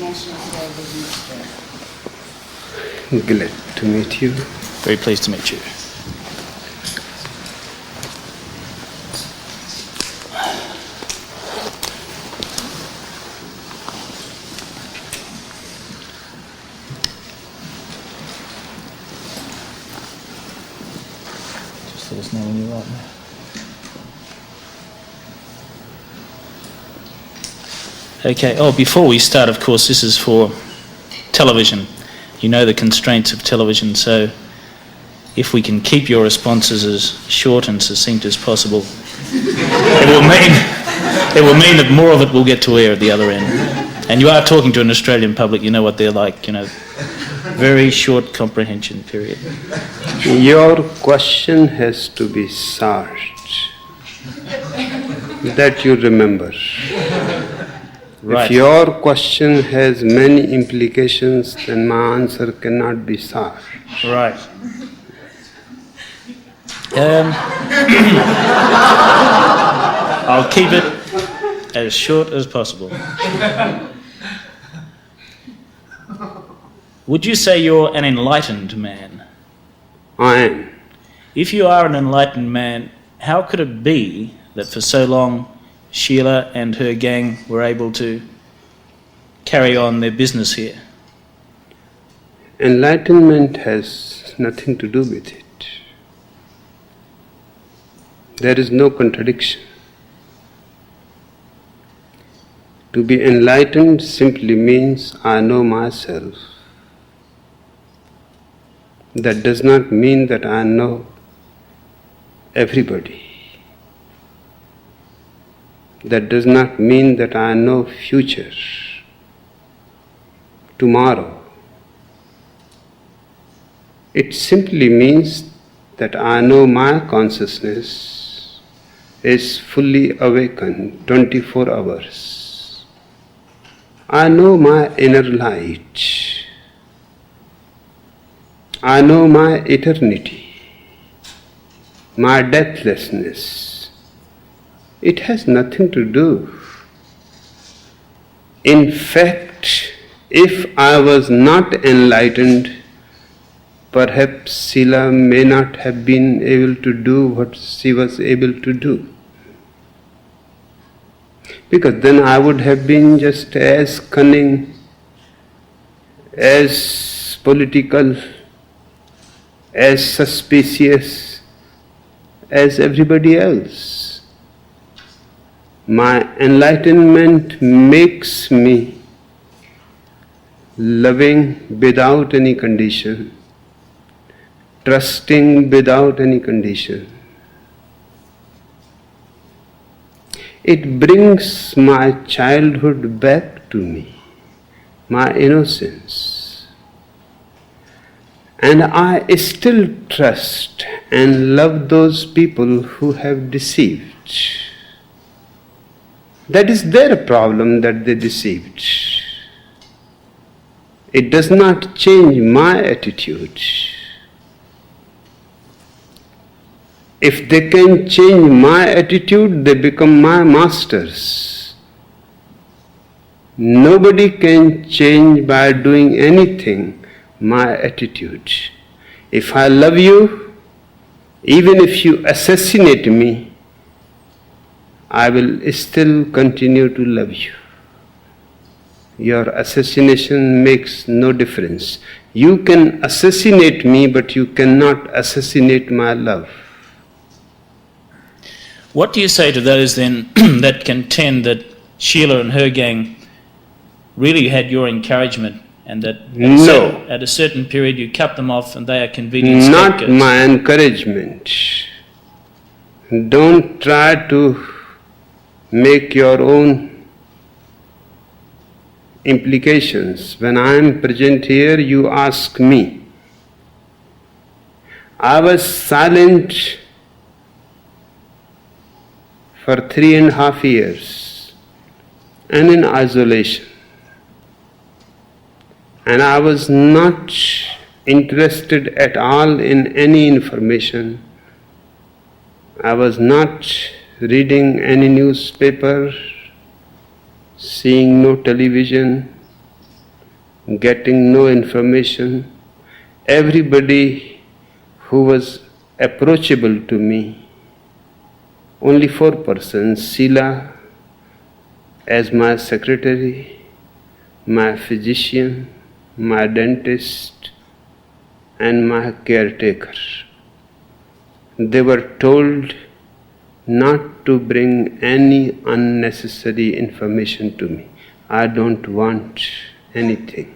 International Television Australia. Glad to meet you. Very pleased to meet you. Just let us know when you're right now. Okay, before we start, of course, this is for television. You know the constraints of television, so if we can keep your responses as short and succinct as possible, it will mean that more of it will get to air at the other end. And you are talking to an Australian public, you know what they're like, very short comprehension period. Your question has to be short, that you remember. Right. If your question has many implications, then my answer cannot be short. Right. I'll keep it as short as possible. Would you say you're an enlightened man? I am. If you are an enlightened man, how could it be that for so long Sheila and her gang were able to carry on their business here? Enlightenment has nothing to do with it. There is no contradiction. To be enlightened simply means I know myself. That does not mean that I know everybody. That does not mean that I know future, tomorrow. It simply means that I know my consciousness is fully awakened 24 hours. I know my inner light. I know my eternity, my deathlessness. It has nothing to do. In fact, if I was not enlightened, perhaps Sheila may not have been able to do what she was able to do. Because then I would have been just as cunning, as political, as suspicious as everybody else. My enlightenment makes me loving without any condition, trusting without any condition. It brings my childhood back to me, my innocence. And I still trust and love those people who have deceived. That is their problem that they deceived. It does not change my attitude. If they can change my attitude, they become my masters. Nobody can change by doing anything my attitude. If I love you, even if you assassinate me, I will still continue to love you. Your assassination makes no difference. You can assassinate me, but you cannot assassinate my love. What do you say to those then that contend that Sheila and her gang really had your encouragement and that at a certain period you cut them off and they are convenient scapegoats? Not my encouragement. Don't try to make your own implications. When I am present here, you ask me. I was silent for 3.5 years and in isolation. And I was not interested at all in any information. I was not reading any newspaper, seeing no television, getting no information. Everybody who was approachable to me, only 4 persons, Sheila as my secretary, my physician, my dentist, and my caretaker. They were told not to bring any unnecessary information to me. I don't want anything.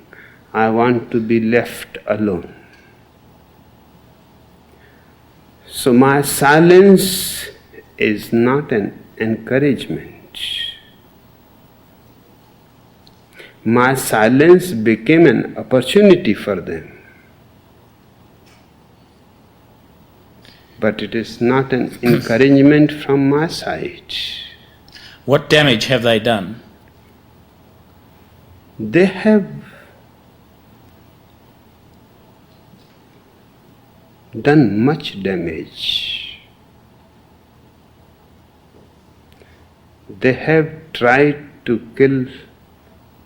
I want to be left alone. So my silence is not an encouragement. My silence became an opportunity for them. But it is not an encouragement from my side. What damage have they done? They have done much damage. They have tried to kill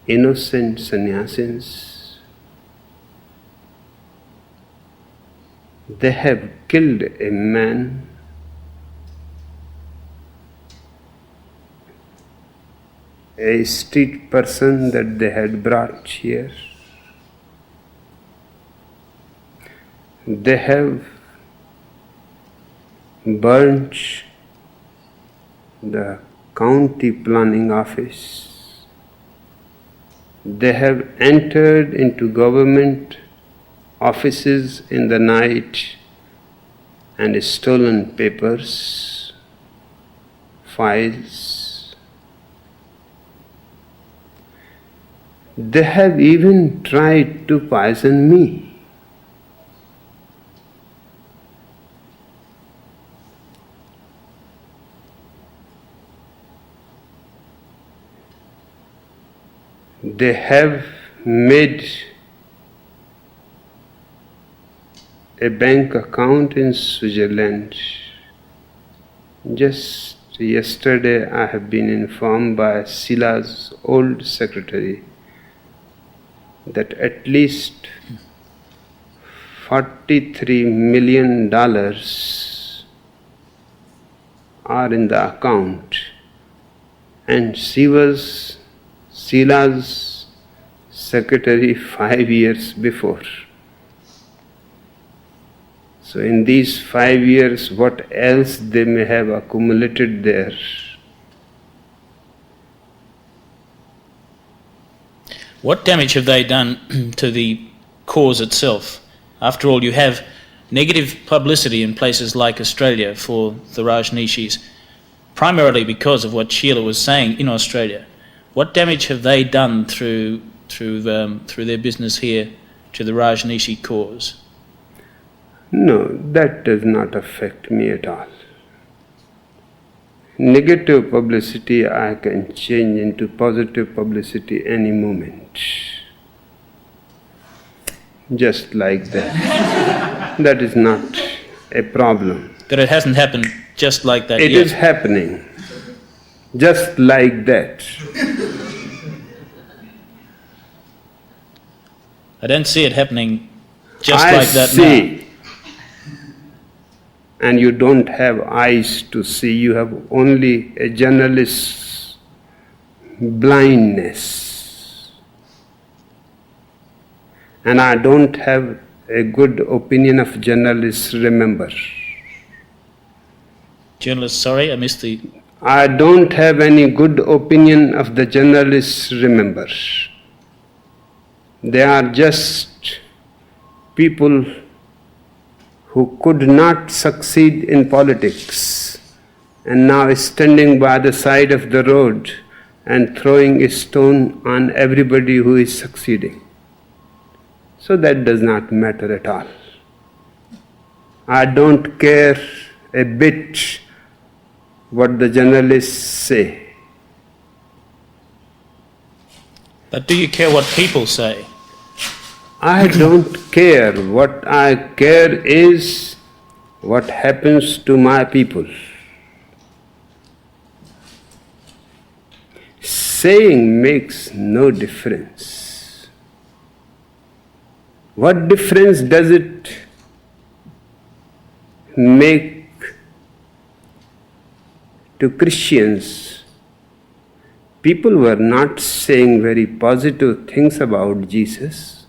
innocent sannyasins. They have killed a man, a street person that they had brought here. They have burnt the county planning office. They have entered into government offices in the night and stolen papers, files. They have even tried to poison me. They have made a bank account in Switzerland. Just yesterday I have been informed by Sheila's old secretary that at least $43 million are in the account, and she was Sheila's secretary 5 years before. So in these 5 years, what else they may have accumulated there? What damage have they done to the cause itself? After all, you have negative publicity in places like Australia for the Rajneeshis, primarily because of what Sheila was saying in Australia. What damage have they done through their business here to the Rajneeshi cause? No, that does not affect me at all. Negative publicity I can change into positive publicity any moment. Just like that. That is not a problem. But it hasn't happened just like that yet. It is happening. Just like that. I don't see it happening just like that now. I see. And you don't have eyes to see, you have only a journalist's blindness. And I don't have a good opinion of journalists, remember. Journalists, sorry, I missed the... I don't have any good opinion of the journalists, remember. They are just people who could not succeed in politics and now is standing by the side of the road and throwing a stone on everybody who is succeeding. So that does not matter at all. I don't care a bit what the journalists say. But do you care what people say? I don't care. What I care is what happens to my people. Saying makes no difference. What difference does it make to Christians? People were not saying very positive things about Jesus.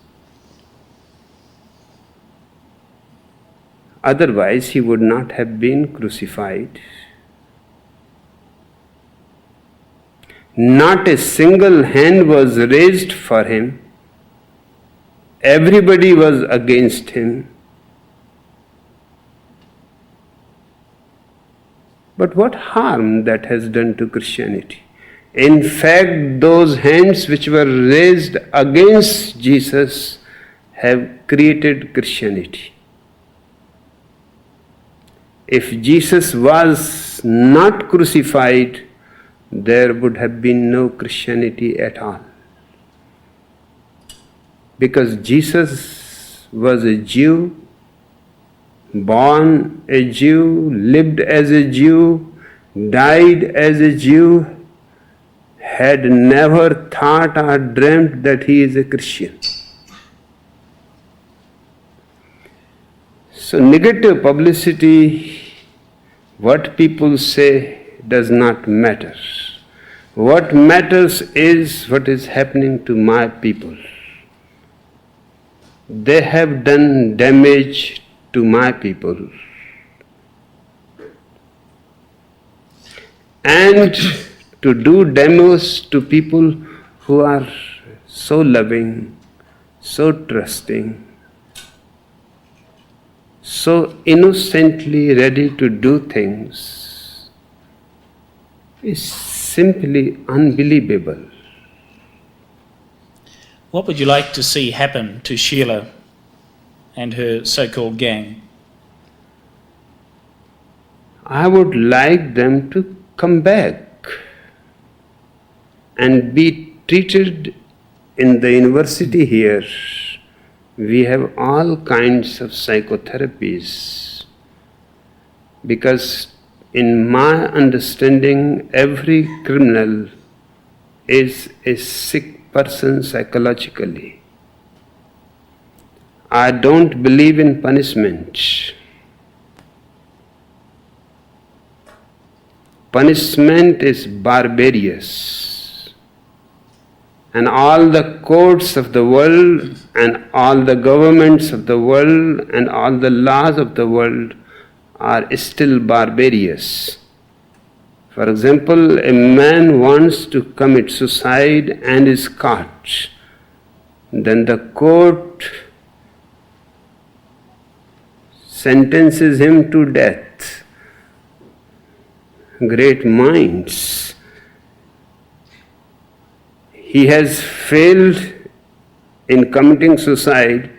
Otherwise, he would not have been crucified. Not a single hand was raised for him. Everybody was against him. But what harm that has done to Christianity? In fact, those hands which were raised against Jesus have created Christianity. If Jesus was not crucified, there would have been no Christianity at all. Because Jesus was a Jew, born a Jew, lived as a Jew, died as a Jew, had never thought or dreamt that he is a Christian. So negative publicity, what people say, does not matter. What matters is what is happening to my people. They have done damage to my people. And to do damage to people who are so loving, so trusting, so innocently ready to do things is simply unbelievable. What would you like to see happen to Sheila and her so-called gang? I would like them to come back and be treated in the university here. We have all kinds of psychotherapies, because in my understanding, every criminal is a sick person psychologically. I don't believe in punishment. Punishment is barbarous. And all the courts of the world and all the governments of the world and all the laws of the world are still barbarous. For example, a man wants to commit suicide and is caught. Then the court sentences him to death. Great minds. He has failed in committing suicide.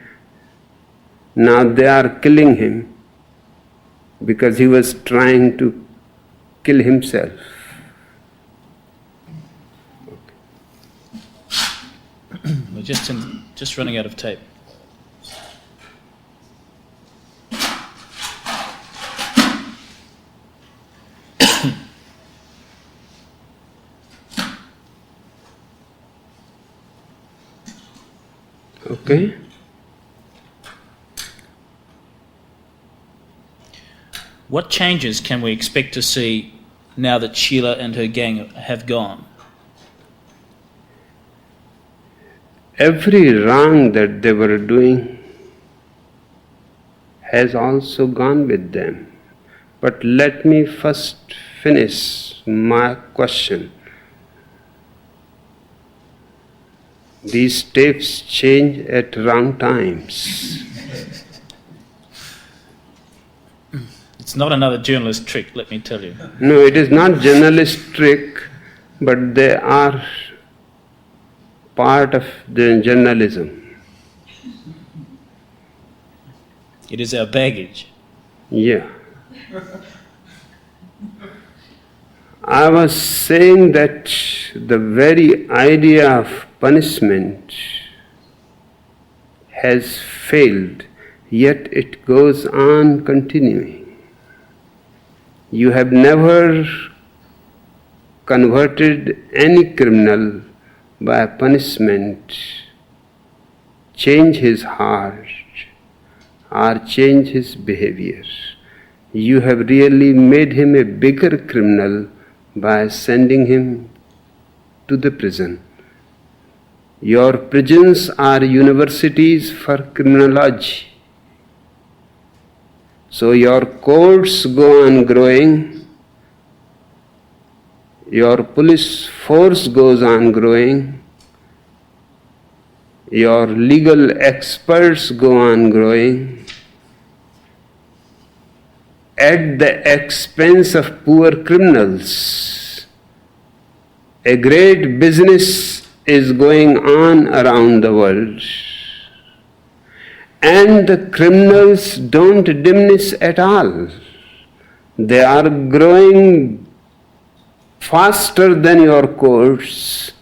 Now they are killing him because he was trying to kill himself. We're just running out of tape. Okay? What changes can we expect to see now that Sheila and her gang have gone? Every wrong that they were doing has also gone with them. But let me first finish my question. These tapes change at wrong times. It's not another journalist trick, let me tell you. No, it is not journalist trick, but they are part of the journalism. It is our baggage. Yeah. I was saying that the very idea of punishment has failed, yet it goes on continuing. You have never converted any criminal by punishment change his heart or change his behavior. You have really made him a bigger criminal by sending him to the prison. Your prisons are universities for criminology. So your courts go on growing, your police force goes on growing, your legal experts go on growing, at the expense of poor criminals. A great business is going on around the world, and the criminals don't diminish at all. They are growing faster than your courts,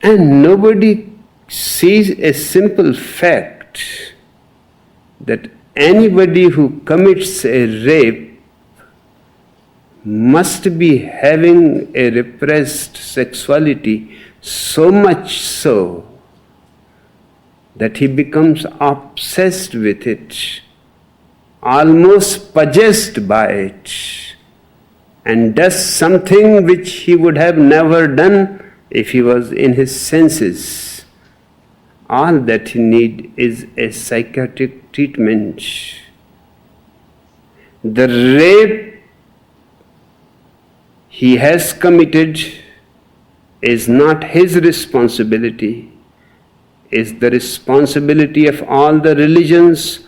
and nobody sees a simple fact that anybody who commits a rape must be having a repressed sexuality, so much so that he becomes obsessed with it, almost possessed by it, and does something which he would have never done if he was in his senses. All that he needs is a psychiatric treatment. The rape he has committed is not his responsibility, is the responsibility of all the religions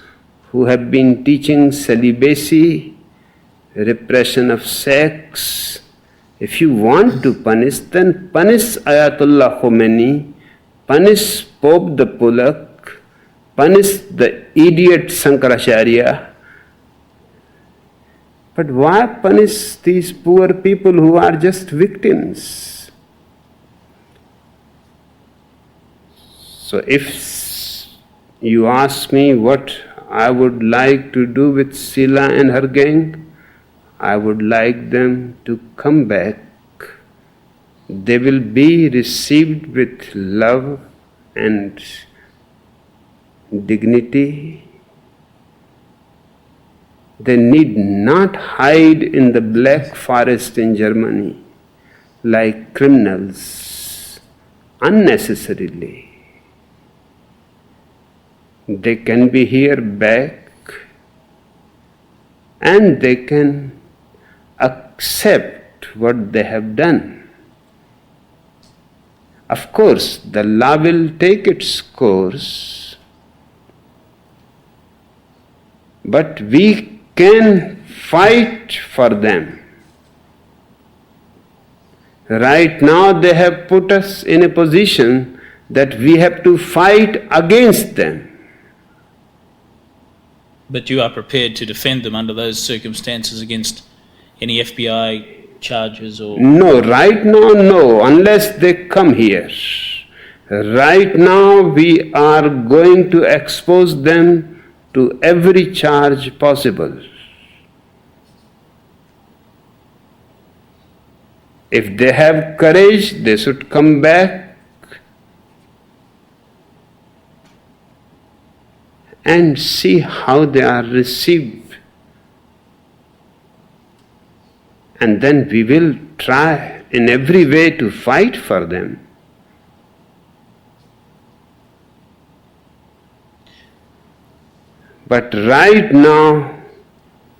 who have been teaching celibacy, repression of sex. If you want to punish, then punish Ayatollah Khomeini, punish Pope the Polak, punish the idiot Sankaracharya. But why punish these poor people who are just victims? So if you ask me what I would like to do with Sheila and her gang, I would like them to come back. They will be received with love and dignity. They need not hide in the black forest in Germany like criminals unnecessarily. They can be here back, and they can accept what they have done. Of course, the law will take its course, but we can fight for them. Right now they have put us in a position that we have to fight against them. But you are prepared to defend them under those circumstances against any FBI charges or... No, right now no, unless they come here. Right now we are going to expose them to every charge possible. If they have courage, they should come back and see how they are received. And then we will try in every way to fight for them. But right now,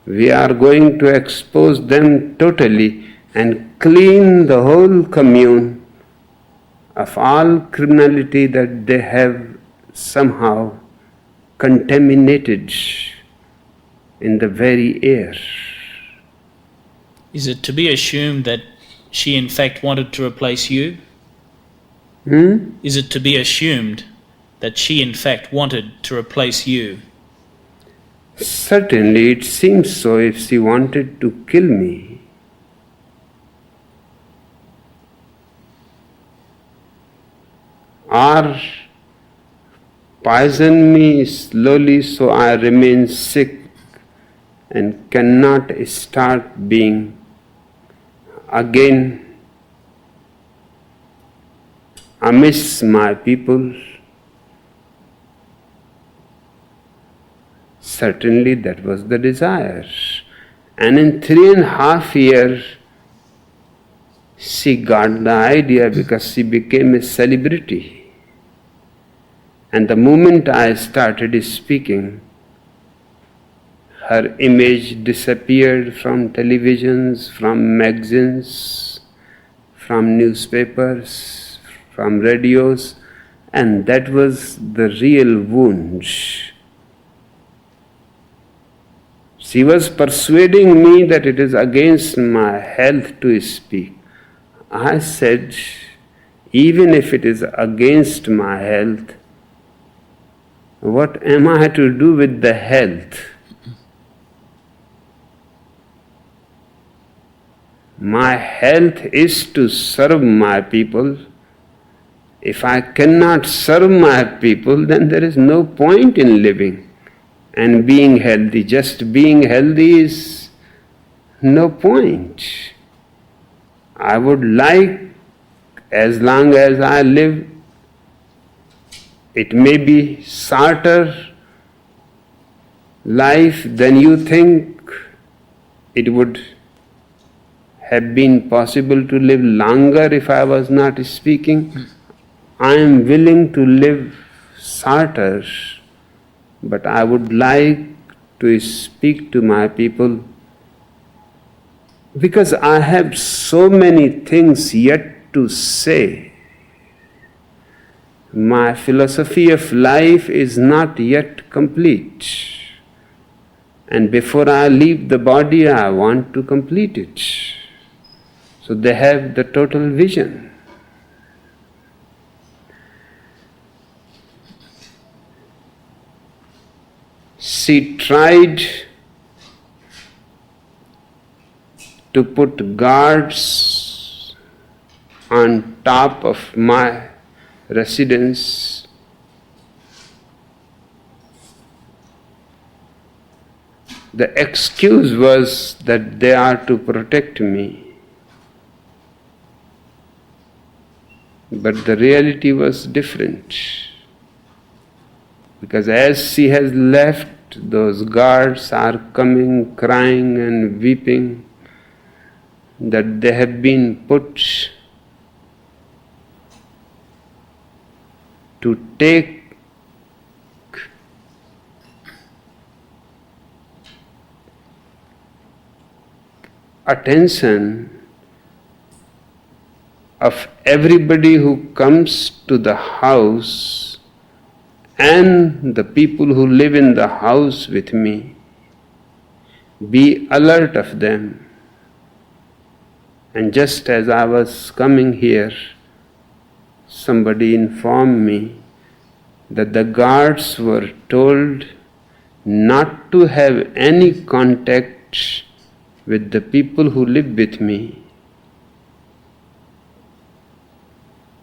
we are going to expose them totally and clean the whole commune of all criminality that they have somehow contaminated in the very air. Is it to be assumed that she in fact wanted to replace you? Is it to be assumed that she in fact wanted to replace you? Certainly, it seems so if she wanted to kill me. Or poison me slowly so I remain sick and cannot start being again amidst my people. Certainly that was the desire. And in 3.5 years, she got the idea because she became a celebrity. And the moment I started speaking, her image disappeared from televisions, from magazines, from newspapers, from radios, and that was the real wound. She was persuading me that it is against my health to speak. I said, even if it is against my health, what am I to do with the health? My health is to serve my people. If I cannot serve my people, then there is no point in living and being healthy. Just being healthy is no point. I would like, as long as I live, it may be shorter life than you think. It would have been possible to live longer if I was not speaking. I am willing to live shorter, but I would like to speak to my people because I have so many things yet to say. My philosophy of life is not yet complete. And before I leave the body, I want to complete it. So they have the total vision. She tried to put guards on top of my residence. The excuse was that they are to protect me. But the reality was different. Because as she has left, those guards are coming, crying and weeping that they have been put to take attention of everybody who comes to the house and the people who live in the house with me. Be alert of them. And just as I was coming here, somebody informed me that the guards were told not to have any contact with the people who live with me.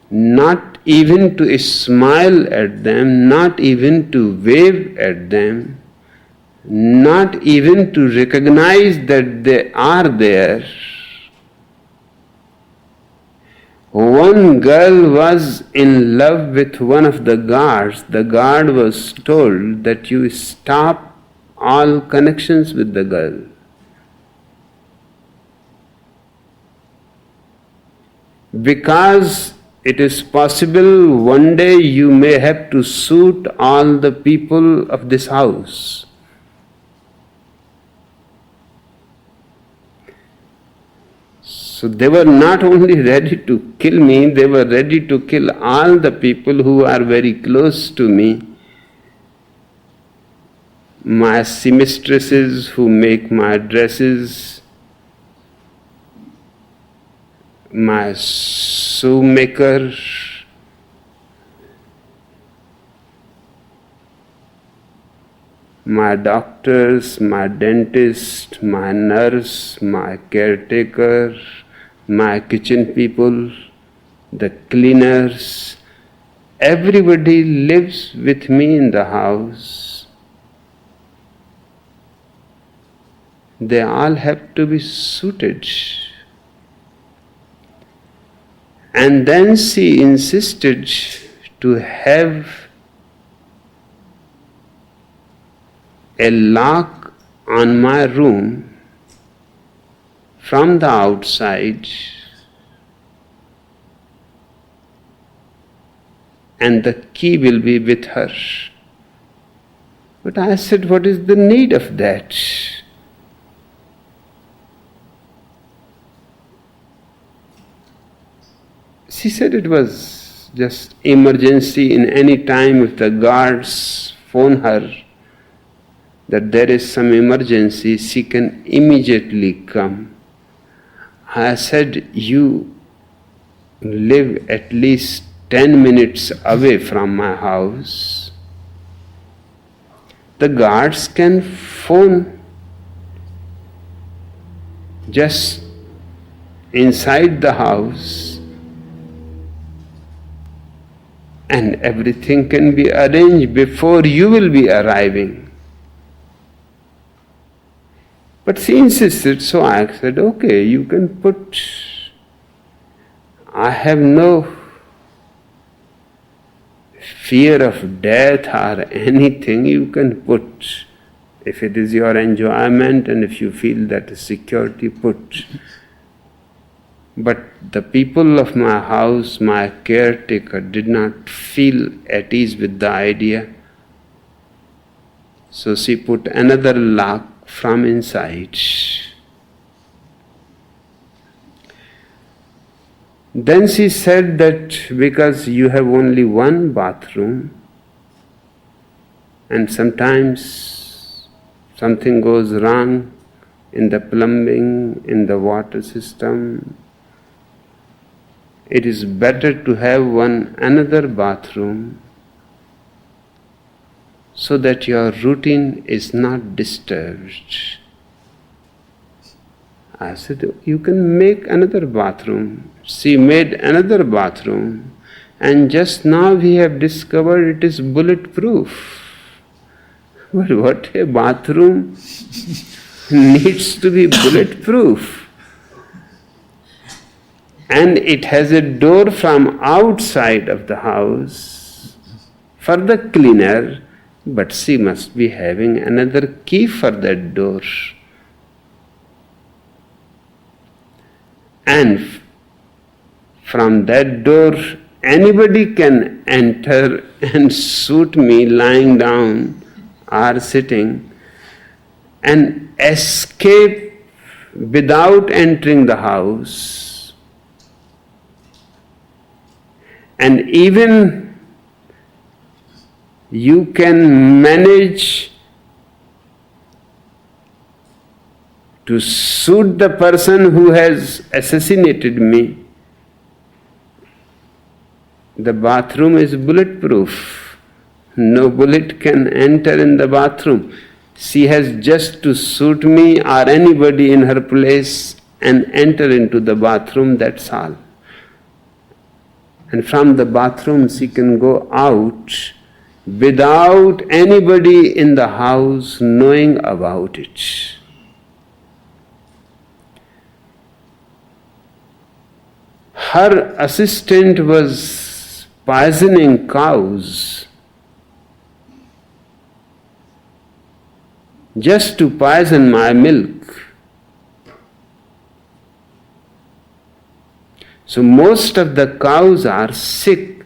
Not even to smile at them, not even to wave at them, not even to recognize that they are there. One girl was in love with one of the guards. The guard was told that you stop all connections with the girl. Because it is possible one day you may have to shoot all the people of this house. So they were not only ready to kill me, they were ready to kill all the people who are very close to me. My seamstresses who make my dresses, my shoemaker, my doctors, my dentist, my nurse, my caretaker, my kitchen people, the cleaners, everybody lives with me in the house. They all have to be suited. And then she insisted to have a lock on my room from the outside, and the key will be with her. But I said, what is the need of that? She said it was just emergency. In any time if the guards phone her that there is some emergency, she can immediately come. I said, you live at least 10 minutes away from my house. The guards can phone just inside the house and everything can be arranged before you will be arriving. But she insisted, so I said, okay, you can put. I have no fear of death or anything. You can put, if it is your enjoyment and if you feel that is security, put. But the people of my house, my caretaker, did not feel at ease with the idea. So she put another lock from inside. Then she said that because you have only one bathroom and sometimes something goes wrong in the plumbing, in the water system, it is better to have another bathroom so that your routine is not disturbed. I said, you can make another bathroom. She made another bathroom, and just now we have discovered it is bulletproof. But what a bathroom needs to be bulletproof. And it has a door from outside of the house for the cleaner, but she must be having another key for that door. And from that door, anybody can enter and shoot me lying down or sitting and escape without entering the house. And even you can manage to shoot the person who has assassinated me. The bathroom is bulletproof. No bullet can enter in the bathroom. She has just to shoot me or anybody in her place and enter into the bathroom, that's all. And from the bathroom she can go out without anybody in the house knowing about it. Her assistant was poisoning cows just to poison my milk. So most of the cows are sick,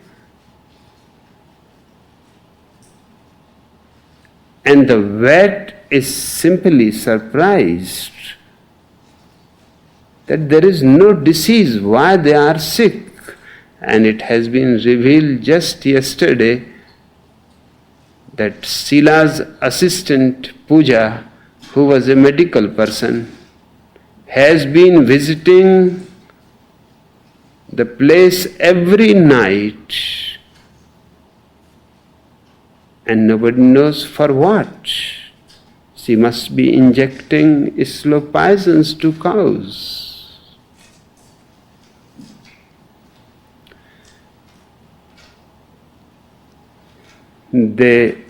and the vet is simply surprised that there is no disease, why they are sick. And it has been revealed just yesterday that Sheila's assistant Pooja, who was a medical person, has been visiting the place every night, and nobody knows for what. She must be injecting slow poisons to cows. They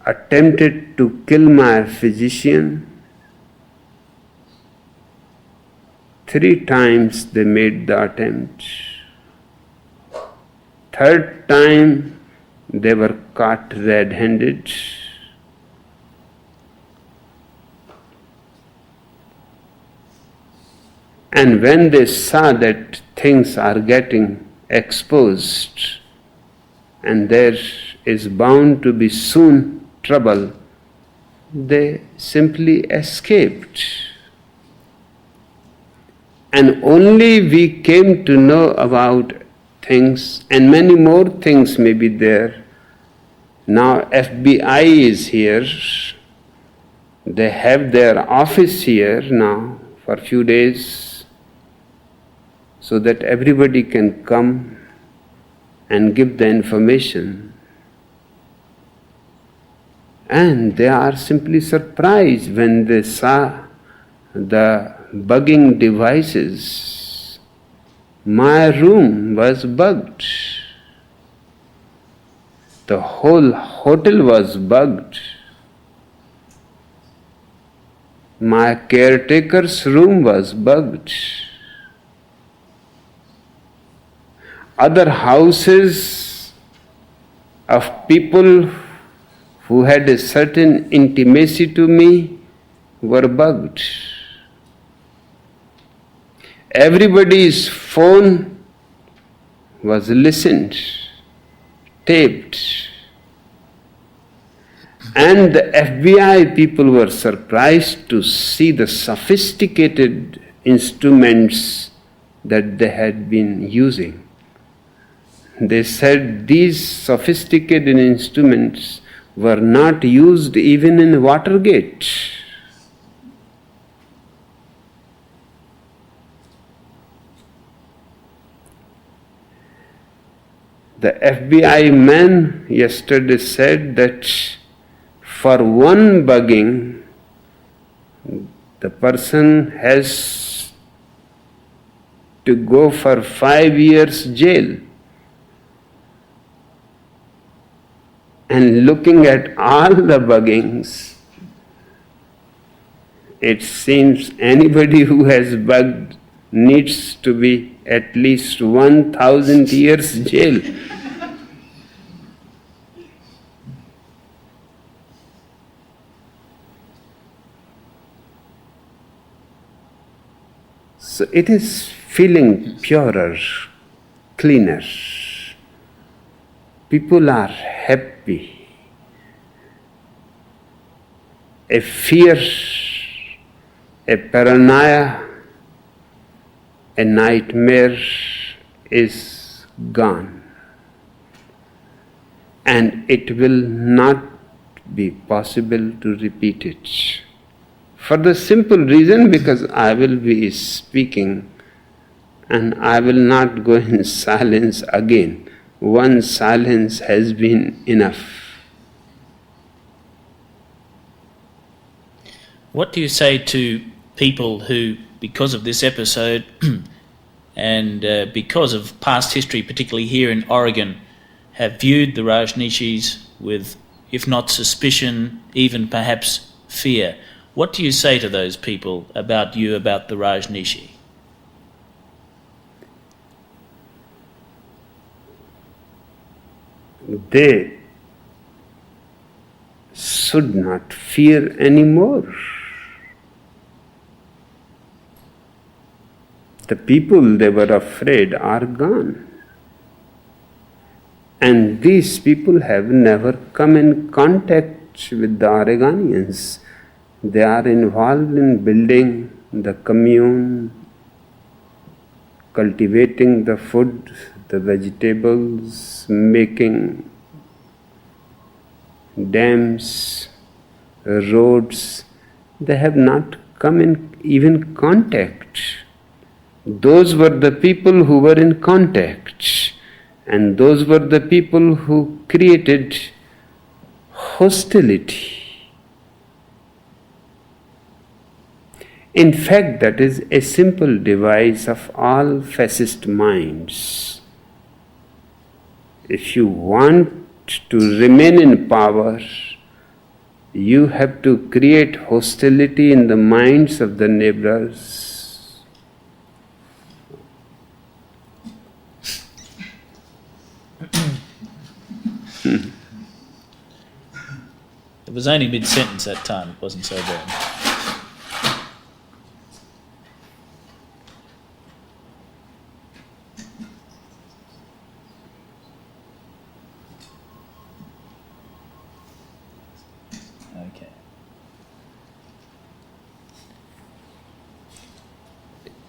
attempted to kill my physician, 3 times they made the attempt. 3rd time they were caught red-handed. And when they saw that things are getting exposed and there is bound to be soon trouble, they simply escaped. And only we came to know about things, and many more things may be there. Now FBI is here. They have their office here now for a few days, so that everybody can come and give the information. And they are simply surprised when they saw the bugging devices. My room was bugged. The whole hotel was bugged. My caretaker's room was bugged. Other houses of people who had a certain intimacy to me were bugged. Everybody's phone was listened, taped. And the FBI people were surprised to see the sophisticated instruments that they had been using. They said these sophisticated instruments were not used even in Watergate. The FBI man yesterday said that for one bugging, the person has to go for 5 years jail. And looking at all the buggings, it seems anybody who has bugged needs to be at least 1,000 years jail. So it is feeling purer, cleaner. People are happy. A fear, a paranoia, a nightmare is gone. And it will not be possible to repeat it. For the simple reason, because I will be speaking and I will not go in silence again. One silence has been enough. What do you say to people who, because of this episode and because of past history, particularly here in Oregon, have viewed the Rajneeshis with, if not suspicion, even perhaps fear? What do you say to those people about the Rajneeshi? They should not fear anymore. The people they were afraid are gone. And these people have never come in contact with the Oregonians. They are involved in building the commune, cultivating the food, the vegetables, making dams, roads. They have not come in even contact. Those were the people who were in contact, and those were the people who created hostility. In fact, that is a simple device of all fascist minds. If you want to remain in power, you have to create hostility in the minds of the neighbors. It was only mid-sentence that time, it wasn't so bad. Okay.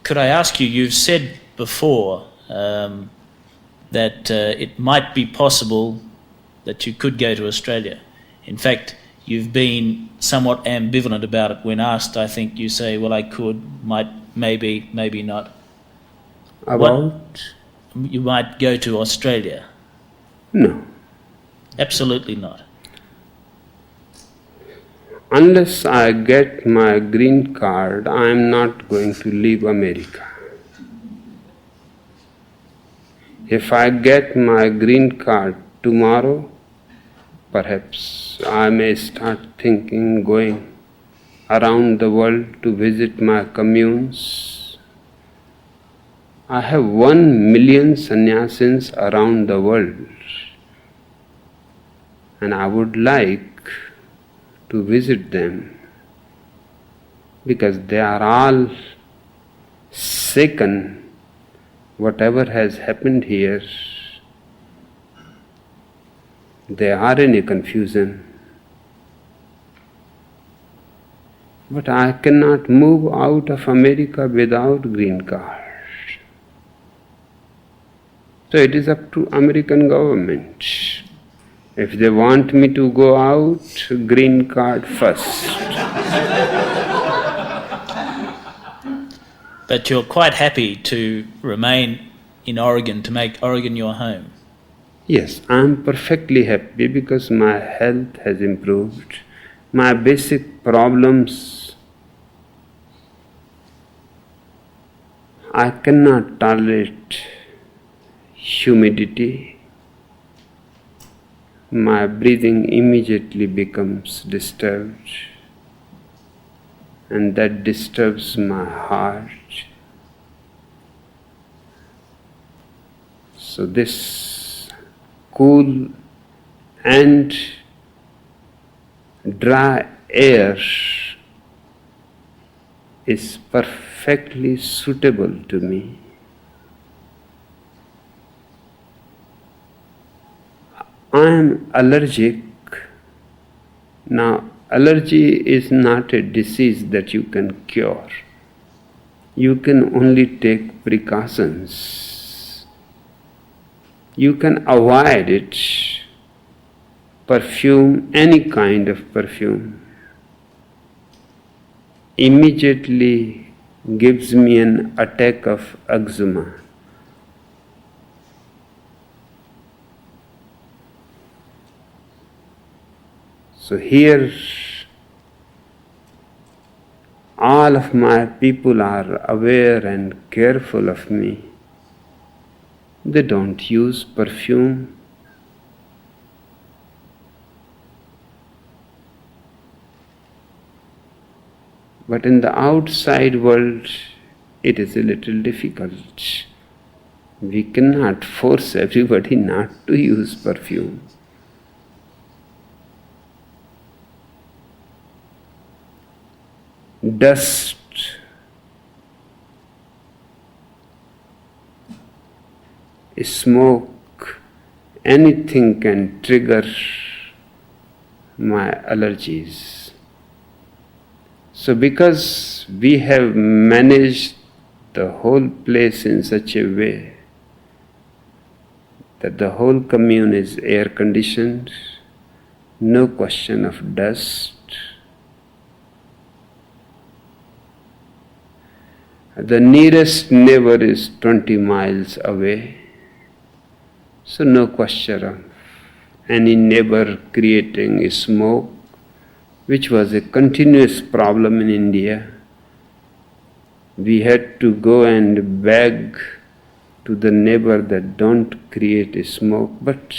Could I ask you, you've said before that it might be possible that you could go to Australia. In fact, you've been somewhat ambivalent about it. When asked, I think you say, well, I could, might, maybe, maybe not. About? You might go to Australia. No. Absolutely not. Unless I get my green card, I am not going to leave America. If I get my green card tomorrow, perhaps I may start thinking going around the world to visit my communes. I have 1 million sannyasins around the world, and I would like to visit them because they are all shaken. Whatever has happened here, they are in a confusion. But I cannot move out of America without green card. So it is up to American government. If they want me to go out, green card first. But you're quite happy to remain in Oregon, to make Oregon your home. Yes, I am perfectly happy because my health has improved. My basic problems, I cannot tolerate humidity. My breathing immediately becomes disturbed, and that disturbs my heart. So this cool and dry air is perfectly suitable to me. I am allergic. Now, allergy is not a disease that you can cure. You can only take precautions. You can avoid it. Perfume, any kind of perfume, immediately gives me an attack of eczema. So here, all of my people are aware and careful of me. They don't use perfume. But in the outside world, it is a little difficult. We cannot force everybody not to use perfume. Dust, smoke, anything can trigger my allergies. So because we have managed the whole place in such a way that the whole commune is air conditioned, no question of dust. The nearest neighbor is 20 miles away, so no question of any neighbor creating a smoke, which was a continuous problem in India. We had to go and beg to the neighbor that don't create a smoke, but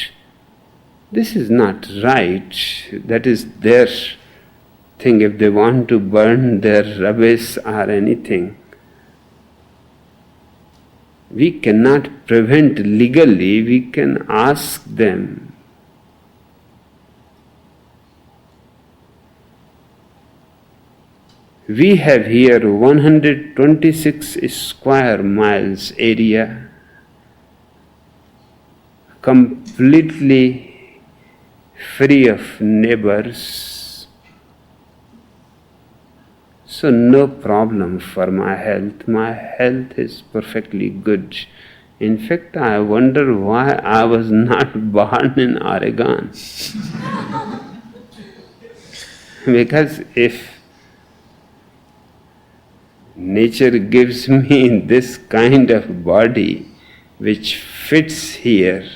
this is not right. That is their thing. If they want to burn their rubbish or anything, we cannot prevent legally. We can ask them We have here 126 square miles area, completely free of neighbors. So no problem for my health. My health is perfectly good. In fact, I wonder why I was not born in Oregon. Because if nature gives me this kind of body which fits here,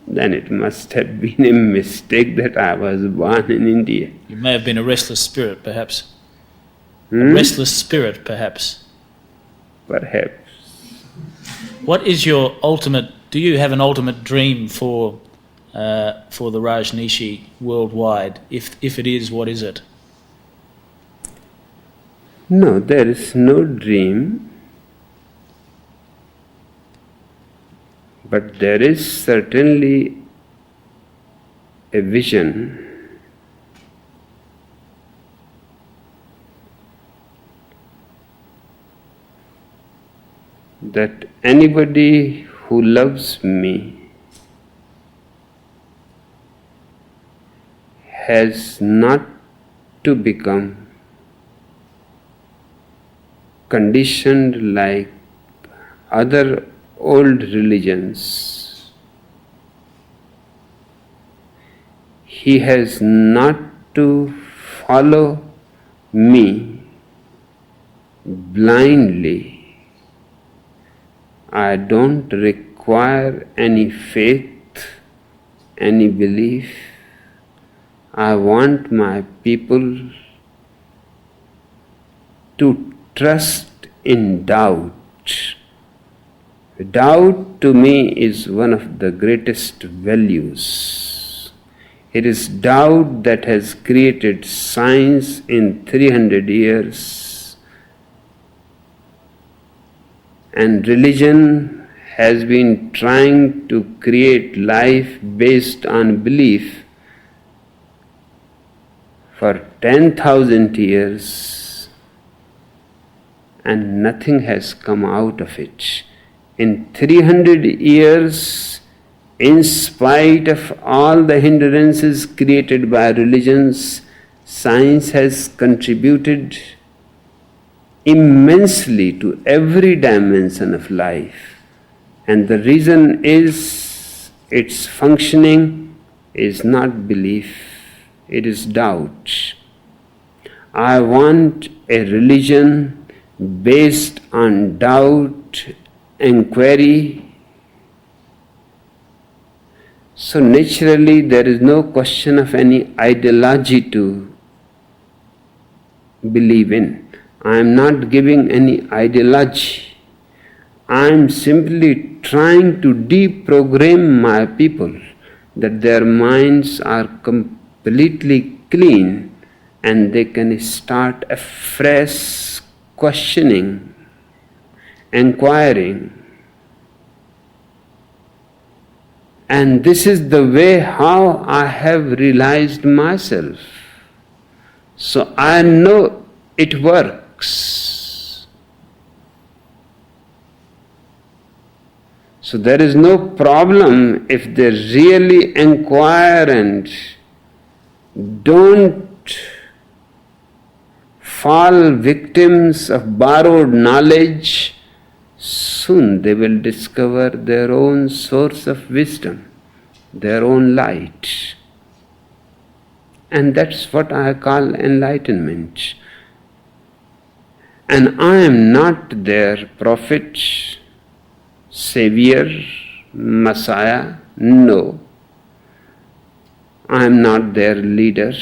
then it must have been a mistake that I was born in India. You may have been a restless spirit, perhaps. A restless spirit, perhaps. Perhaps. What is your ultimate? Do you have an ultimate dream for the Rajneeshi worldwide? If it is, what is it? No, there is no dream, but there is certainly a vision that anybody who loves me has not to become conditioned like other old religions. He has not to follow me blindly. I don't require any faith, any belief. I want my people to trust in doubt. Doubt to me is one of the greatest values. It is doubt that has created science in 300 years, and religion has been trying to create life based on belief for 10,000 years, and nothing has come out of it. In 300 years, in spite of all the hindrances created by religions, science has contributed immensely to every dimension of life. And the reason is its functioning is not belief, it is doubt. I want a religion based on doubt, inquiry. So naturally there is no question of any ideology to believe in. I am not giving any ideology. I am simply trying to deprogram my people, that their minds are completely clean and they can start afresh questioning, inquiring. And this is the way how I have realized myself. So I know it works. So there is no problem if they really inquire and don't fall victims of borrowed knowledge. Soon they will discover their own source of wisdom, their own light. And that's what I call enlightenment. And I am not their prophet, savior, messiah. No. I am not their leader.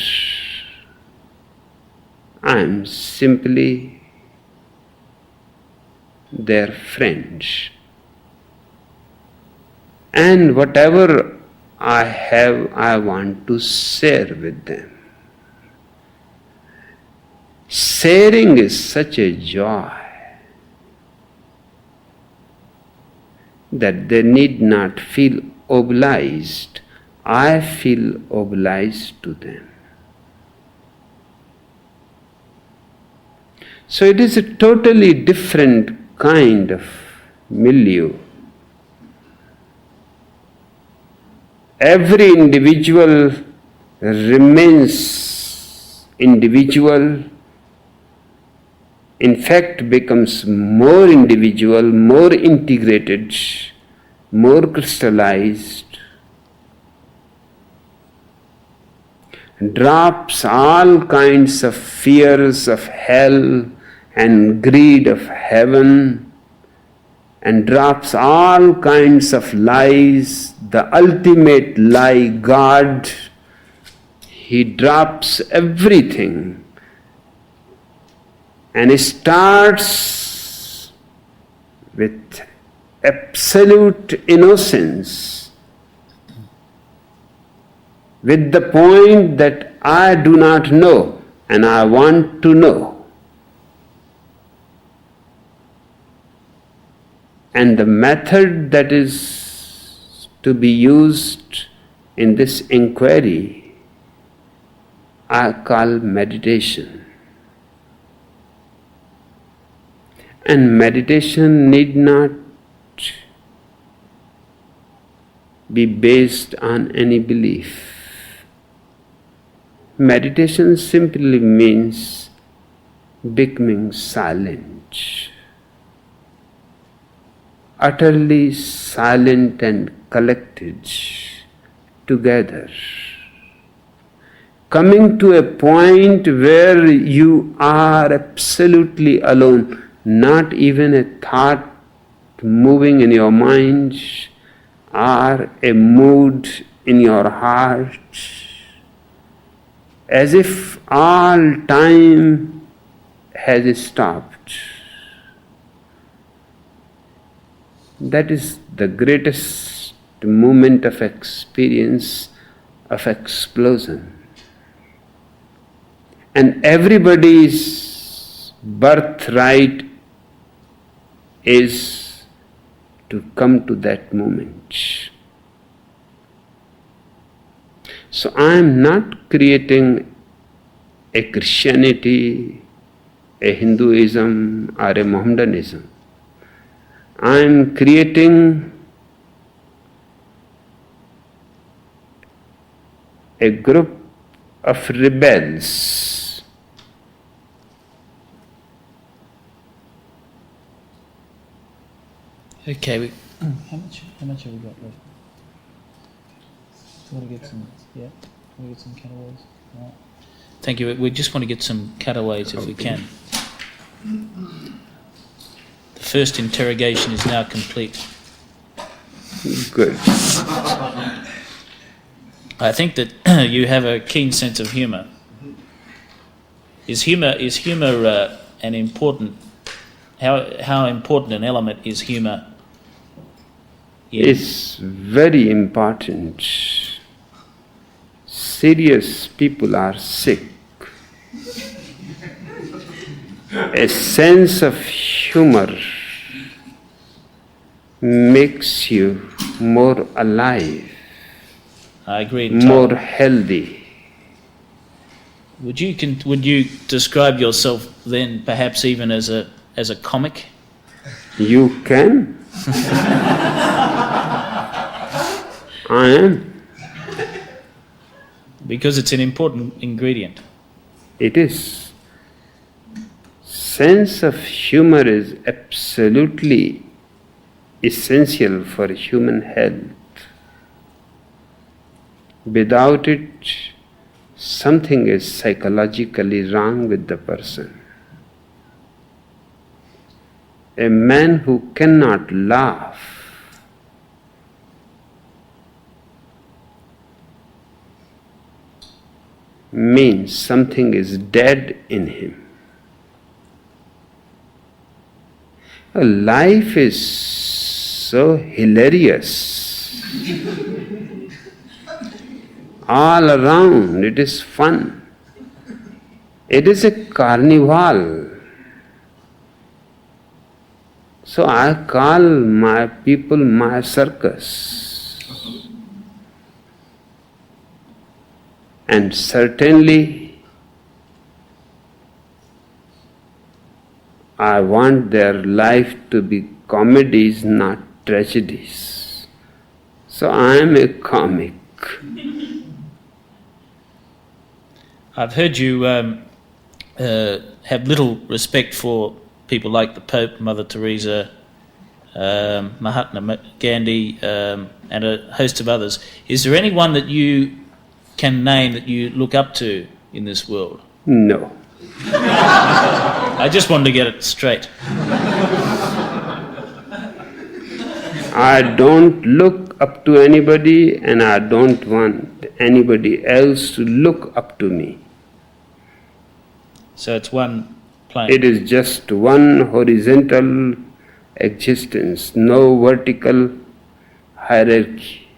I am simply their friend. And whatever I have, I want to share with them. Sharing is such a joy that they need not feel obliged. I feel obliged to them. So it is a totally different kind of milieu. Every individual remains individual, in fact becomes more individual, more integrated, more crystallized, drops all kinds of fears of hell and greed of heaven, and drops all kinds of lies, the ultimate lie, God. He drops everything and starts with absolute innocence, with the point that I do not know and I want to know. And the method that is to be used in this inquiry I call meditation. And meditation need not be based on any belief. Meditation simply means becoming silent, utterly silent and collected together, coming to a point where you are absolutely alone, not even a thought moving in your mind or a mood in your heart, as if all time has stopped. That is the greatest moment of experience, of explosion. And everybody's birthright is to come to that moment. So I am not creating a Christianity, a Hinduism, or a Mohammedanism. I am creating a group of rebels. Okay, how much have we got left? Do you want to get some? Yeah, can we get some cutaways? Right. Thank you. We just want to get some cutaways if we can. The first interrogation is now complete. Good. I think that you have a keen sense of humour. Is humour an important? How important an element is humour? It's very important. Serious people are sick. A sense of humor makes you more alive, I agree. more healthy. Would you describe yourself then, perhaps even as a comic? You can. I am. Because it's an important ingredient. It is. Sense of humor is absolutely essential for human health. Without it, something is psychologically wrong with the person. A man who cannot laugh means something is dead in him. Life is so hilarious. All around it is fun. It is a carnival. So I call my people my circus. And certainly I want their life to be comedies, not tragedies. So I am a comic. I've heard you have little respect for people like the Pope, Mother Teresa, Mahatma Gandhi, and a host of others. Is there anyone that you can name that you look up to in this world? No. I just wanted to get it straight. I don't look up to anybody, and I don't want anybody else to look up to me. So it's one plane. It is just one horizontal existence, no vertical hierarchy.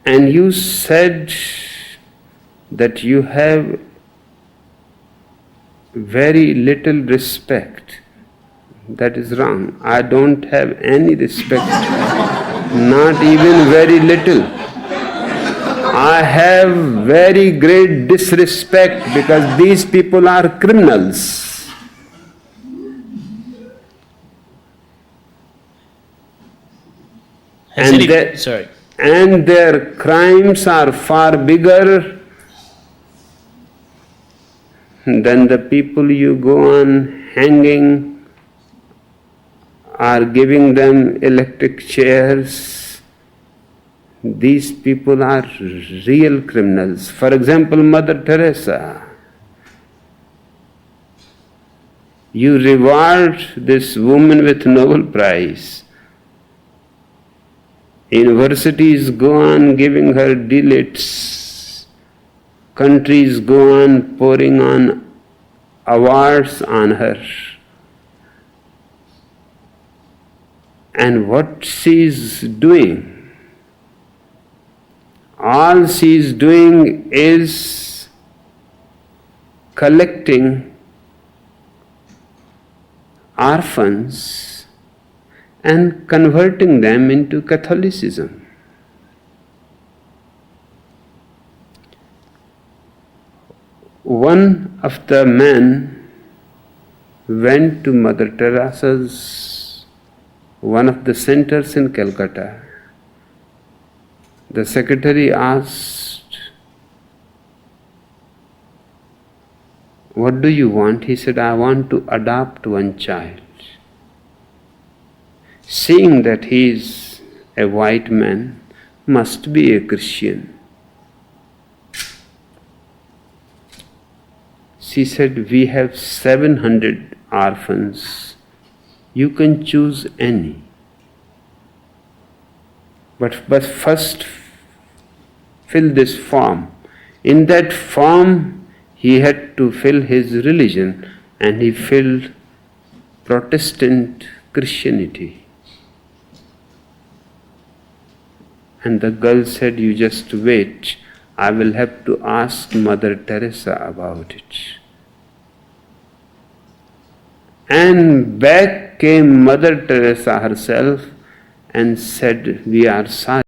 And you said that you have very little respect. That is wrong. I don't have any respect, not even very little. I have very great disrespect because these people are criminals. And their crimes are far bigger than the people you go on hanging or giving them electric chairs. These people are real criminals. For example, Mother Teresa. You reward this woman with Nobel Prize. Universities go on giving her delegates. Countries go on pouring on awards on her. And what she is doing? All she is doing is collecting orphans and converting them into Catholicism. One of the men went to Mother Teresa's, one of the centers in Calcutta. The secretary asked, "What do you want?" He said, "I want to adopt one child." Seeing that he is a white man, must be a Christian. She said, "We have 700 orphans. You can choose any. But first fill this form." In that form, he had to fill his religion, and he filled Protestant Christianity. And the girl said, "You just wait. I will have to ask Mother Teresa about it." And back came Mother Teresa herself and said, "We are sorry.